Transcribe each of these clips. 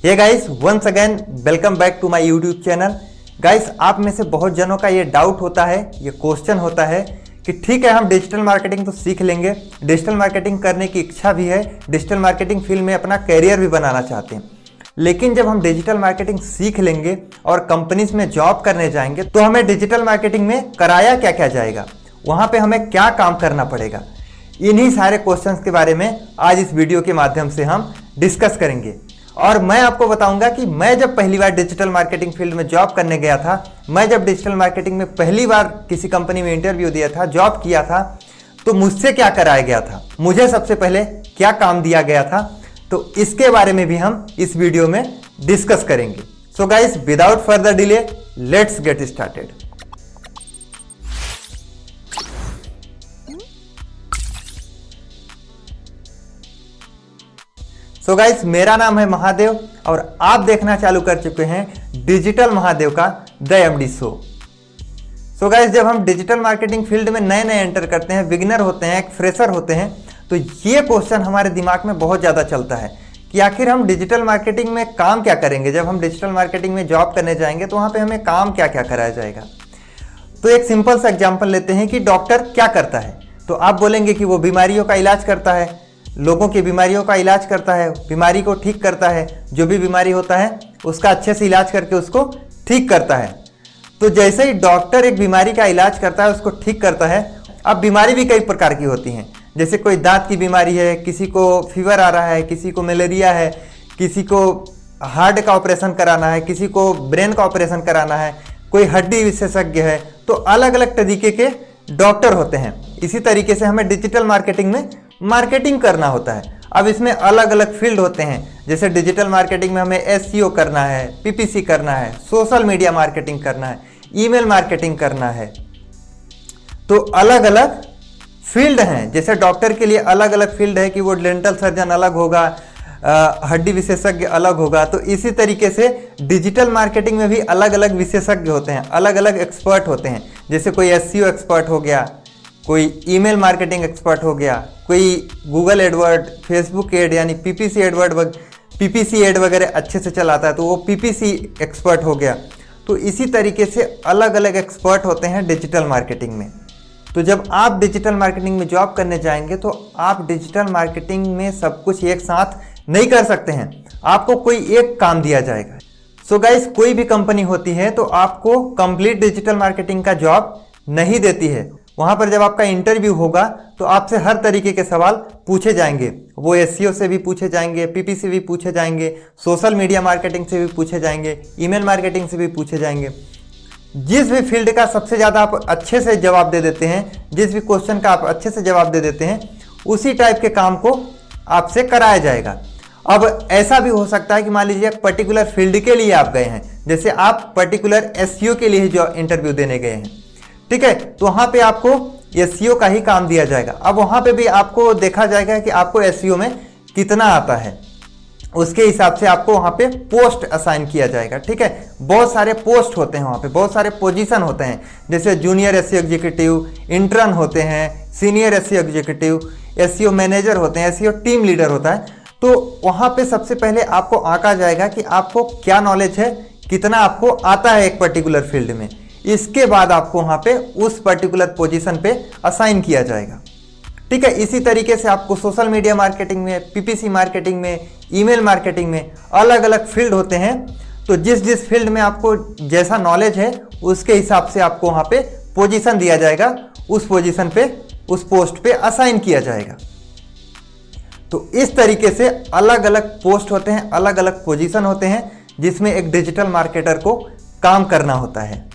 Hey guys, once again welcome back to my YouTube channel. Guys, आप में से बहुत जनों का ये डाउट होता है, ये क्वेश्चन होता है कि ठीक है हम डिजिटल मार्केटिंग तो सीख लेंगे, डिजिटल मार्केटिंग करने की इच्छा भी है, डिजिटल मार्केटिंग फील्ड में अपना करियर भी बनाना चाहते हैं, लेकिन जब हम डिजिटल मार्केटिंग सीख लेंगे और कंपनीज में जॉब करने जाएंगे तो हमें डिजिटल मार्केटिंग में कराया क्या क्या जाएगा, वहाँ पे हमें क्या काम करना पड़ेगा। इन्हीं सारे क्वेश्चंस के बारे में आज इस वीडियो के माध्यम से हम डिस्कस करेंगे। और मैं आपको बताऊंगा कि मैं जब पहली बार डिजिटल मार्केटिंग फील्ड में जॉब करने गया था, मैं जब डिजिटल मार्केटिंग में पहली बार किसी कंपनी में इंटरव्यू दिया था, जॉब किया था, तो मुझसे क्या कराया गया था, मुझे सबसे पहले क्या काम दिया गया था, तो इसके बारे में भी हम इस वीडियो में डिस्कस करेंगे। So guys, without further delay let's get started. So guys, मेरा नाम है महादेव और आप देखना चालू कर चुके हैं डिजिटल महादेव का the MD show. So guys, जब हम डिजिटल मार्केटिंग फील्ड में नए नए एंटर करते हैं, बिगिनर होते हैं, एक फ्रेशर होते हैं, तो ये क्वेश्चन हमारे दिमाग में बहुत ज़्यादा चलता है कि आखिर हम डिजिटल मार्केटिंग में काम क्या करेंगे। जब हम डिजिटल मार्केटिंग में जॉब करने जाएंगे तो वहाँ पे हमें काम क्या क्या कराया जाएगा। तो एक सिंपल सा एग्जाम्पल लेते हैं कि डॉक्टर क्या करता है, तो आप बोलेंगे कि वो बीमारियों का इलाज करता है, लोगों की बीमारियों का इलाज करता है, बीमारी को ठीक करता है, जो भी बीमारी होता है उसका अच्छे से इलाज करके उसको ठीक करता है। तो जैसे ही डॉक्टर एक बीमारी का इलाज करता है, उसको ठीक करता है। अब बीमारी भी कई प्रकार की होती हैं, जैसे कोई दांत की बीमारी है, किसी को फीवर आ रहा है, किसी को मलेरिया है, किसी को हार्ट का ऑपरेशन कराना है, किसी को ब्रेन का ऑपरेशन कराना है, कोई हड्डी विशेषज्ञ है। तो अलग अलग तरीके के डॉक्टर होते हैं। इसी तरीके से हमें डिजिटल मार्केटिंग में मार्केटिंग करना होता है। अब इसमें अलग अलग फील्ड होते हैं, जैसे डिजिटल मार्केटिंग में हमें एसईओ करना है, पीपीसी करना है, सोशल मीडिया मार्केटिंग करना है, ईमेल मार्केटिंग करना है। तो अलग अलग फील्ड हैं। जैसे डॉक्टर के लिए अलग अलग फील्ड है कि वो डेंटल सर्जन अलग होगा, हड्डी विशेषज्ञ अलग होगा। तो इसी तरीके से डिजिटल मार्केटिंग में भी अलग अलग विशेषज्ञ होते हैं, अलग अलग एक्सपर्ट होते हैं। जैसे कोई एसईओ एक्सपर्ट हो गया, कोई ईमेल मार्केटिंग एक्सपर्ट हो गया, कोई गूगल एडवर्ड, फेसबुक एड यानी पीपीसी एड वगैरह अच्छे से चलाता है तो वो पीपीसी एक्सपर्ट हो गया। तो इसी तरीके से अलग अलग एक्सपर्ट होते हैं डिजिटल मार्केटिंग में। तो जब आप डिजिटल मार्केटिंग में जॉब करने जाएंगे तो आप डिजिटल मार्केटिंग में सब कुछ एक साथ नहीं कर सकते हैं, आपको कोई एक काम दिया जाएगा। सो गाइस, कोई भी कंपनी होती है तो आपको कंप्लीट डिजिटल मार्केटिंग का जॉब नहीं देती है। वहाँ पर जब आपका इंटरव्यू होगा तो आपसे हर तरीके के सवाल पूछे जाएंगे। वो एसईओ से भी पूछे जाएंगे, पीपीसी भी पूछे जाएंगे, सोशल मीडिया मार्केटिंग से भी पूछे जाएंगे, ईमेल मार्केटिंग से भी पूछे जाएंगे। जिस भी फील्ड का सबसे ज़्यादा आप अच्छे से जवाब दे देते हैं, जिस भी क्वेश्चन का आप अच्छे से जवाब दे देते हैं, उसी टाइप के काम को आपसे कराया जाएगा। अब ऐसा भी हो सकता है कि मान लीजिए एक पर्टिकुलर फील्ड के लिए आप गए हैं, जैसे आप पर्टिकुलर एसईओ के लिए जो इंटरव्यू देने गए हैं, ठीक है, तो वहाँ पे आपको एसईओ का ही काम दिया जाएगा। अब वहाँ पे भी आपको देखा जाएगा कि आपको एसईओ में कितना आता है, उसके हिसाब से आपको वहाँ पे पोस्ट असाइन किया जाएगा। ठीक है, बहुत सारे पोस्ट होते हैं वहाँ पे, बहुत सारे पोजीशन होते हैं, जैसे जूनियर एसईओ एग्जीक्यूटिव, इंटर्न होते हैं, senior SEO executive, SEO manager होते हैं, एसईओ टीम लीडर होता है। तो वहाँ पे सबसे पहले आपको आंका जाएगा कि आपको क्या नॉलेज है, कितना आपको आता है एक पर्टिकुलर फील्ड में। इसके बाद आपको वहाँ पे उस पर्टिकुलर पोजीशन पे असाइन किया जाएगा। ठीक है, इसी तरीके से आपको सोशल मीडिया मार्केटिंग में, पीपीसी मार्केटिंग में, ईमेल मार्केटिंग में अलग अलग फील्ड होते हैं। तो जिस जिस फील्ड में आपको जैसा नॉलेज है उसके हिसाब से आपको वहाँ पे पोजीशन दिया जाएगा, उस पोजीशन पे, उस पोस्ट पे असाइन किया जाएगा। तो इस तरीके से अलग अलग पोस्ट होते हैं, अलग अलग पोजीशन होते हैं, जिसमें एक डिजिटल मार्केटर को काम करना होता है।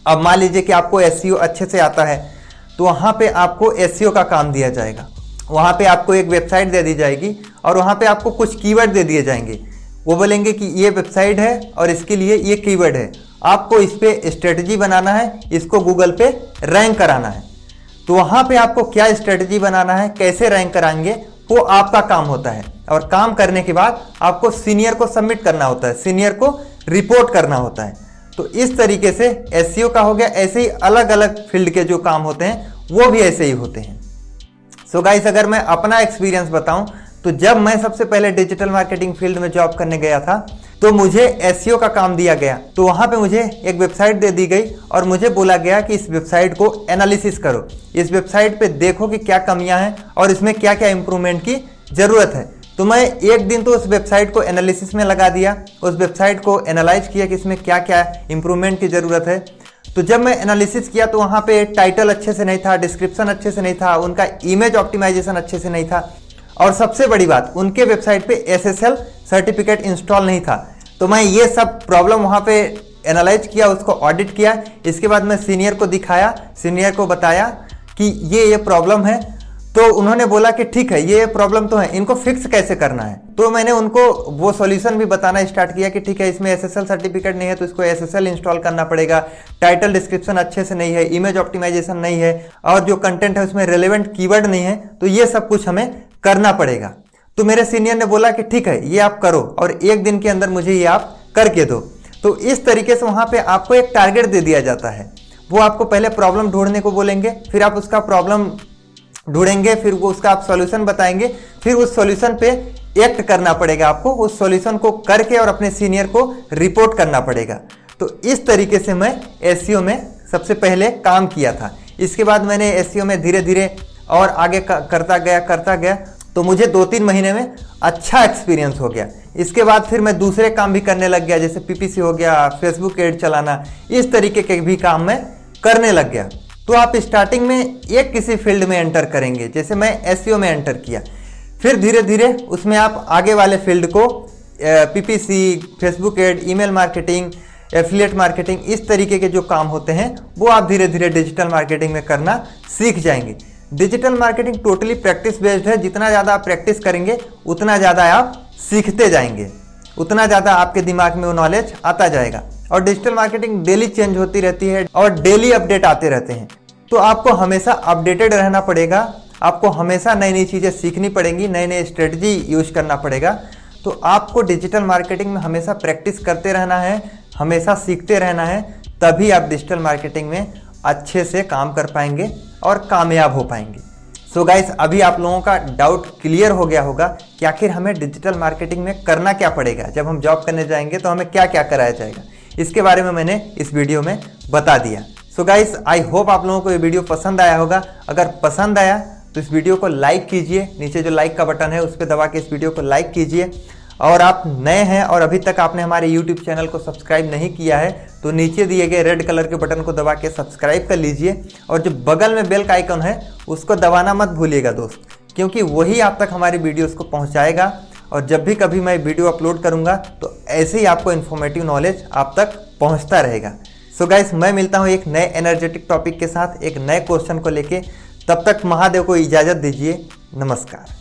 अब मान लीजिए कि आपको एसईओ अच्छे से आता है, तो वहाँ पे आपको एसईओ का काम दिया जाएगा। वहाँ पे आपको एक वेबसाइट दे दी जाएगी और वहाँ पे आपको कुछ कीवर्ड दे दिए जाएंगे। वो बोलेंगे कि ये वेबसाइट है और इसके लिए ये कीवर्ड है, आपको इस पे स्ट्रेटजी बनाना है, इसको गूगल पे रैंक कराना है। तो वहाँ पे आपको क्या स्ट्रेटजी बनाना है, कैसे रैंक कराएंगे, वो आपका काम होता है। और काम करने के बाद आपको सीनियर को सबमिट करना होता है, सीनियर को रिपोर्ट करना होता है। तो इस तरीके से एसईओ का हो गया। ऐसे ही अलग अलग फील्ड के जो काम होते हैं वो भी ऐसे ही होते हैं। सो गाइस, अगर मैं अपना एक्सपीरियंस बताऊं तो जब मैं सबसे पहले डिजिटल मार्केटिंग फील्ड में जॉब करने गया था तो मुझे एसईओ का काम दिया गया। तो वहां पे मुझे एक वेबसाइट दे दी गई और मुझे बोला गया कि इस वेबसाइट को एनालिसिस करो, इस वेबसाइट पे देखो कि क्या कमियां हैं और इसमें क्या क्या इंप्रूवमेंट की जरूरत है। तो मैं एक दिन तो उस वेबसाइट को एनालिसिस में लगा दिया, उस वेबसाइट को एनालाइज किया कि इसमें क्या क्या इंप्रूवमेंट की ज़रूरत है। तो जब मैं एनालिसिस किया तो वहाँ पे टाइटल अच्छे से नहीं था, डिस्क्रिप्शन अच्छे से नहीं था, उनका इमेज ऑप्टिमाइजेशन अच्छे से नहीं था और सबसे बड़ी बात उनके वेबसाइट पे SSL सर्टिफिकेट इंस्टॉल नहीं था। तो मैं ये सब प्रॉब्लम वहाँ पे एनालाइज किया, उसको ऑडिट किया। इसके बाद मैं सीनियर को दिखाया, सीनियर को बताया कि ये प्रॉब्लम है। तो उन्होंने बोला कि ठीक है ये प्रॉब्लम तो है, इनको फिक्स कैसे करना है। तो मैंने उनको वो सॉल्यूशन भी बताना स्टार्ट किया कि ठीक है इसमें SSL सर्टिफिकेट नहीं है तो इसको SSL इंस्टॉल करना पड़ेगा, टाइटल डिस्क्रिप्शन अच्छे से नहीं है, इमेज ऑप्टिमाइजेशन नहीं है और जो कंटेंट है उसमें रेलेवेंट कीवर्ड नहीं है, तो ये सब कुछ हमें करना पड़ेगा। तो मेरे सीनियर ने बोला कि ठीक है ये आप करो और एक दिन के अंदर मुझे ये आप करके दो। तो इस तरीके से वहाँ पे आपको एक टारगेट दे दिया जाता है। वो आपको पहले प्रॉब्लम ढूंढने को बोलेंगे, फिर आप उसका प्रॉब्लम ढूंढेंगे, फिर वो उसका आप सॉल्यूशन बताएंगे, फिर उस सॉल्यूशन पे एक्ट करना पड़ेगा आपको, उस सॉल्यूशन को करके और अपने सीनियर को रिपोर्ट करना पड़ेगा। तो इस तरीके से मैं एसईओ में सबसे पहले काम किया था। इसके बाद मैंने एसईओ में धीरे धीरे और आगे करता गया तो मुझे 2-3 महीने में अच्छा एक्सपीरियंस हो गया। इसके बाद फिर मैं दूसरे काम भी करने लग गया, जैसे PPC हो गया, फेसबुक एड चलाना, इस तरीके के भी काम मैं करने लग गया। तो आप स्टार्टिंग में एक किसी फील्ड में एंटर करेंगे, जैसे मैं एसईओ में एंटर किया, फिर धीरे धीरे उसमें आप आगे वाले फील्ड को PPC, Facebook ad, email marketing, affiliate marketing, इस तरीके के जो काम होते हैं वो आप धीरे धीरे डिजिटल मार्केटिंग में करना सीख जाएंगे। Digital marketing totally practice based है। जितना ज़्यादा आप प्रैक्टिस करेंगे उतना ज़्यादा आप सीखते जाएंगे, उतना ज़्यादा आपके दिमाग में वो नॉलेज आता जाएगा। और डिजिटल मार्केटिंग डेली चेंज होती रहती है और डेली अपडेट आते रहते हैं। तो आपको हमेशा अपडेटेड रहना पड़ेगा, आपको हमेशा नई नई चीज़ें सीखनी पड़ेंगी, नई नई स्ट्रेटजी यूज करना पड़ेगा। तो आपको डिजिटल मार्केटिंग में हमेशा प्रैक्टिस करते रहना है, हमेशा सीखते रहना है, तभी आप डिजिटल मार्केटिंग में अच्छे से काम कर पाएंगे और कामयाब हो पाएंगे। सो गाइस, अभी आप लोगों का डाउट क्लियर हो गया होगा कि आखिर हमें डिजिटल मार्केटिंग में करना क्या पड़ेगा, जब हम जॉब करने जाएंगे तो हमें क्या क्या कराया जाएगा। इसके बारे में मैंने इस वीडियो में बता दिया। सो गाइस, आई होप आप लोगों को ये वीडियो पसंद आया होगा। अगर पसंद आया तो इस वीडियो को लाइक कीजिए, नीचे जो लाइक का बटन है उस पर दबा के इस वीडियो को लाइक कीजिए। और आप नए हैं और अभी तक आपने हमारे YouTube चैनल को सब्सक्राइब नहीं किया है तो नीचे दिए गए रेड कलर के बटन को दबा के सब्सक्राइब कर लीजिए और जो बगल में बेल का आइकन है उसको दबाना मत भूलिएगा दोस्त, क्योंकि वही आप तक हमारी वीडियोस को पहुंचाएगा और जब भी कभी मैं वीडियो अपलोड करूंगा तो ऐसे ही आपको इन्फॉर्मेटिव नॉलेज आप तक पहुंचता रहेगा। सो गाइस, मैं मिलता हूं एक नए एनर्जेटिक टॉपिक के साथ, एक नए क्वेश्चन को लेके। तब तक महादेव को इजाज़त दीजिए। नमस्कार।